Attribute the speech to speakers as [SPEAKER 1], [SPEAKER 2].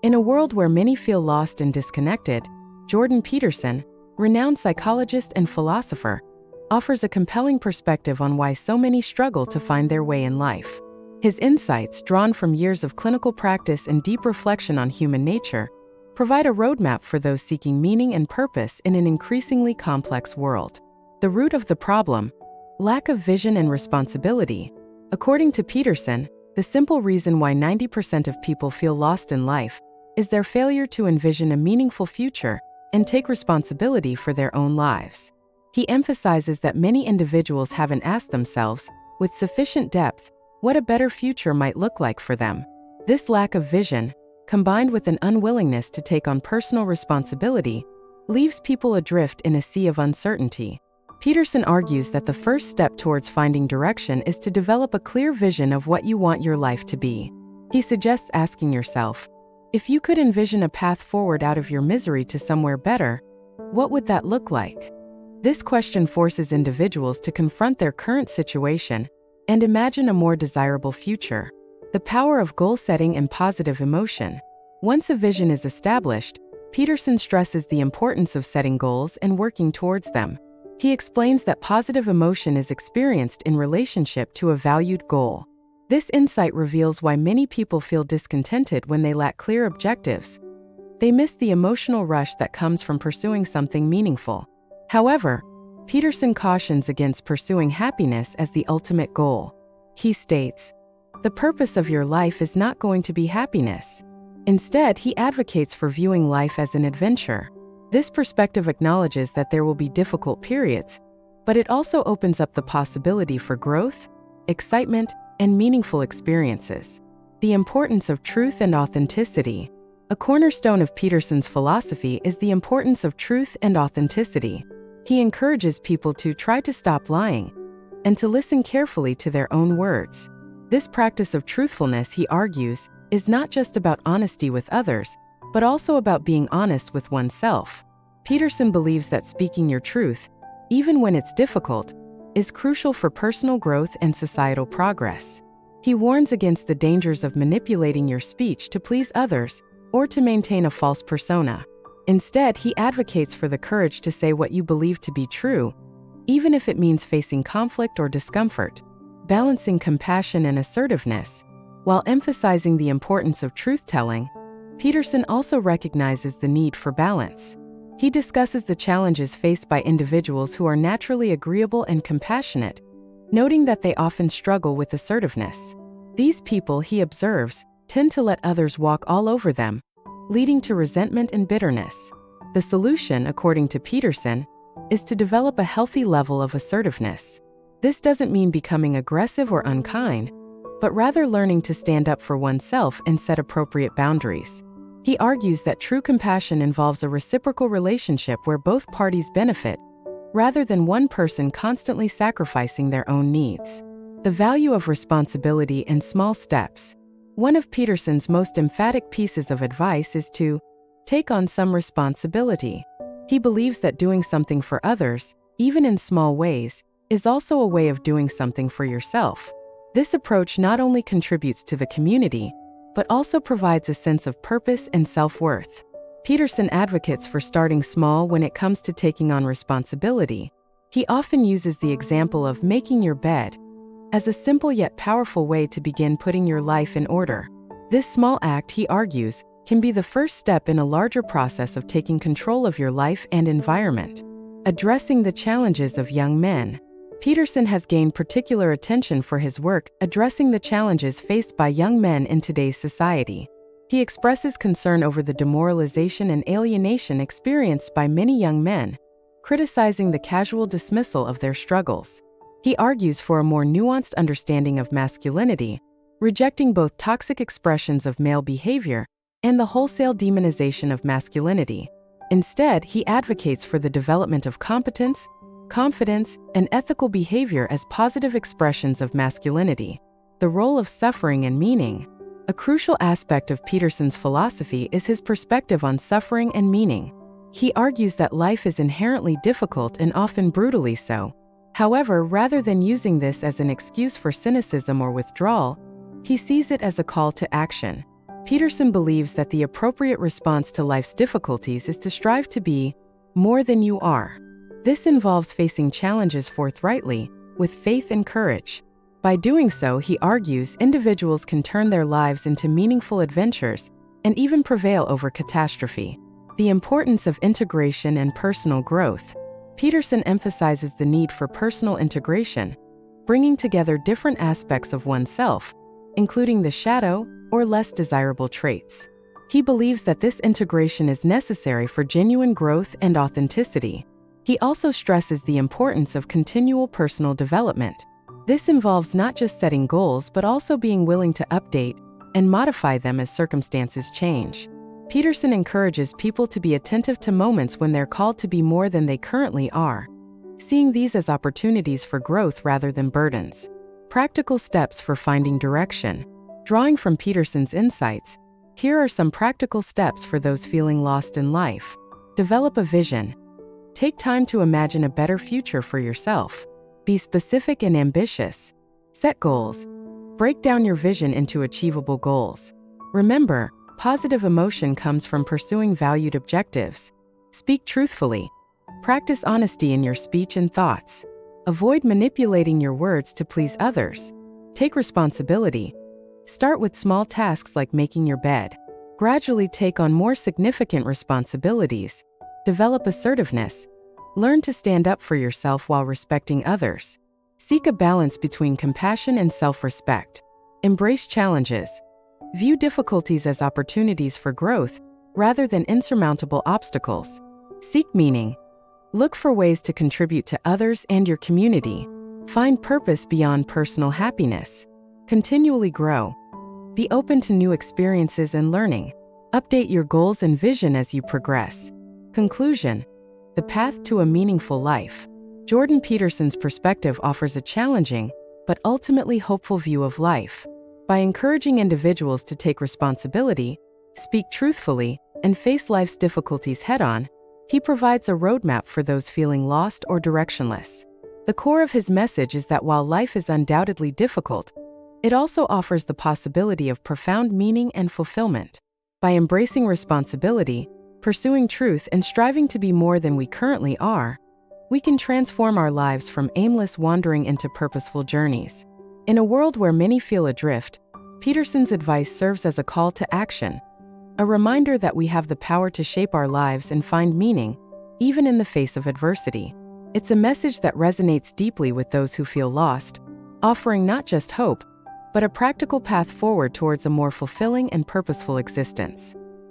[SPEAKER 1] In a world where many feel lost and disconnected, Jordan Peterson, renowned psychologist and philosopher, offers a compelling perspective on why so many struggle to find their way in life. His insights, drawn from years of clinical practice and deep reflection on human nature, provide a roadmap for those seeking meaning and purpose in an increasingly complex world. The root of the problem: lack of vision and responsibility. According to Peterson, the simple reason why 90% of people feel lost in life is their failure to envision a meaningful future and take responsibility for their own lives. He emphasizes that many individuals haven't asked themselves, with sufficient depth, what a better future might look like for them. This lack of vision, combined with an unwillingness to take on personal responsibility, leaves people adrift in a sea of uncertainty. Peterson argues that the first step towards finding direction is to develop a clear vision of what you want your life to be. He suggests asking yourself, if you could envision a path forward out of your misery to somewhere better, what would that look like? This question forces individuals to confront their current situation and imagine a more desirable future. The power of goal setting and positive emotion. Once a vision is established, Peterson stresses the importance of setting goals and working towards them. He explains that positive emotion is experienced in relationship to a valued goal. This insight reveals why many people feel discontented when they lack clear objectives. They miss the emotional rush that comes from pursuing something meaningful. However, Peterson cautions against pursuing happiness as the ultimate goal. He states, "The purpose of your life is not going to be happiness." Instead, he advocates for viewing life as an adventure. This perspective acknowledges that there will be difficult periods, but it also opens up the possibility for growth, excitement, and meaningful experiences. The importance of truth and authenticity. A cornerstone of Peterson's philosophy is the importance of truth and authenticity. He encourages people to try to stop lying and to listen carefully to their own words. This practice of truthfulness, he argues, is not just about honesty with others, but also about being honest with oneself. Peterson believes that speaking your truth, even when it's difficult, is crucial for personal growth and societal progress. He warns against the dangers of manipulating your speech to please others or to maintain a false persona. Instead, he advocates for the courage to say what you believe to be true, even if it means facing conflict or discomfort. Balancing compassion and assertiveness. While emphasizing the importance of truth-telling, Peterson also recognizes the need for balance. He discusses the challenges faced by individuals who are naturally agreeable and compassionate, noting that they often struggle with assertiveness. These people, he observes, tend to let others walk all over them, leading to resentment and bitterness. The solution, according to Peterson, is to develop a healthy level of assertiveness. This doesn't mean becoming aggressive or unkind, but rather learning to stand up for oneself and set appropriate boundaries. He argues that true compassion involves a reciprocal relationship where both parties benefit, rather than one person constantly sacrificing their own needs. The value of responsibility in small steps. One of Peterson's most emphatic pieces of advice is to take on some responsibility. He believes that doing something for others, even in small ways, is also a way of doing something for yourself. This approach not only contributes to the community, but also provides a sense of purpose and self-worth. Peterson advocates for starting small when it comes to taking on responsibility. He often uses the example of making your bed as a simple yet powerful way to begin putting your life in order. This small act, he argues, can be the first step in a larger process of taking control of your life and environment. Addressing the challenges of young men. Peterson has gained particular attention for his work addressing the challenges faced by young men in today's society. He expresses concern over the demoralization and alienation experienced by many young men, criticizing the casual dismissal of their struggles. He argues for a more nuanced understanding of masculinity, rejecting both toxic expressions of male behavior and the wholesale demonization of masculinity. Instead, he advocates for the development of competence, confidence, and ethical behavior as positive expressions of masculinity. The role of suffering and meaning. A crucial aspect of Peterson's philosophy is his perspective on suffering and meaning. He argues that life is inherently difficult and often brutally so. However, rather than using this as an excuse for cynicism or withdrawal, he sees it as a call to action. Peterson believes that the appropriate response to life's difficulties is to strive to be more than you are. This involves facing challenges forthrightly, with faith and courage. By doing so, he argues, individuals can turn their lives into meaningful adventures and even prevail over catastrophe. The importance of integration and personal growth. Peterson emphasizes the need for personal integration, bringing together different aspects of oneself, including the shadow or less desirable traits. He believes that this integration is necessary for genuine growth and authenticity. He also stresses the importance of continual personal development. This involves not just setting goals but also being willing to update and modify them as circumstances change. Peterson encourages people to be attentive to moments when they're called to be more than they currently are, seeing these as opportunities for growth rather than burdens. Practical steps for finding direction. Drawing from Peterson's insights, here are some practical steps for those feeling lost in life. Develop a vision. Take time to imagine a better future for yourself. Be specific and ambitious. Set goals. Break down your vision into achievable goals. Remember, positive emotion comes from pursuing valued objectives. Speak truthfully. Practice honesty in your speech and thoughts. Avoid manipulating your words to please others. Take responsibility. Start with small tasks like making your bed. Gradually take on more significant responsibilities. Develop assertiveness. Learn to stand up for yourself while respecting others. Seek a balance between compassion and self-respect. Embrace challenges. View difficulties as opportunities for growth rather than insurmountable obstacles. Seek meaning. Look for ways to contribute to others and your community. Find purpose beyond personal happiness. Continually grow. Be open to new experiences and learning. Update your goals and vision as you progress. Conclusion. The path to a meaningful life. Jordan Peterson's perspective offers a challenging, but ultimately hopeful view of life. By encouraging individuals to take responsibility, speak truthfully, and face life's difficulties head-on, he provides a roadmap for those feeling lost or directionless. The core of his message is that while life is undoubtedly difficult, it also offers the possibility of profound meaning and fulfillment. By embracing responsibility, pursuing truth, and striving to be more than we currently are, we can transform our lives from aimless wandering into purposeful journeys. In a world where many feel adrift, Peterson's advice serves as a call to action, a reminder that we have the power to shape our lives and find meaning, even in the face of adversity. It's a message that resonates deeply with those who feel lost, offering not just hope, but a practical path forward towards a more fulfilling and purposeful existence.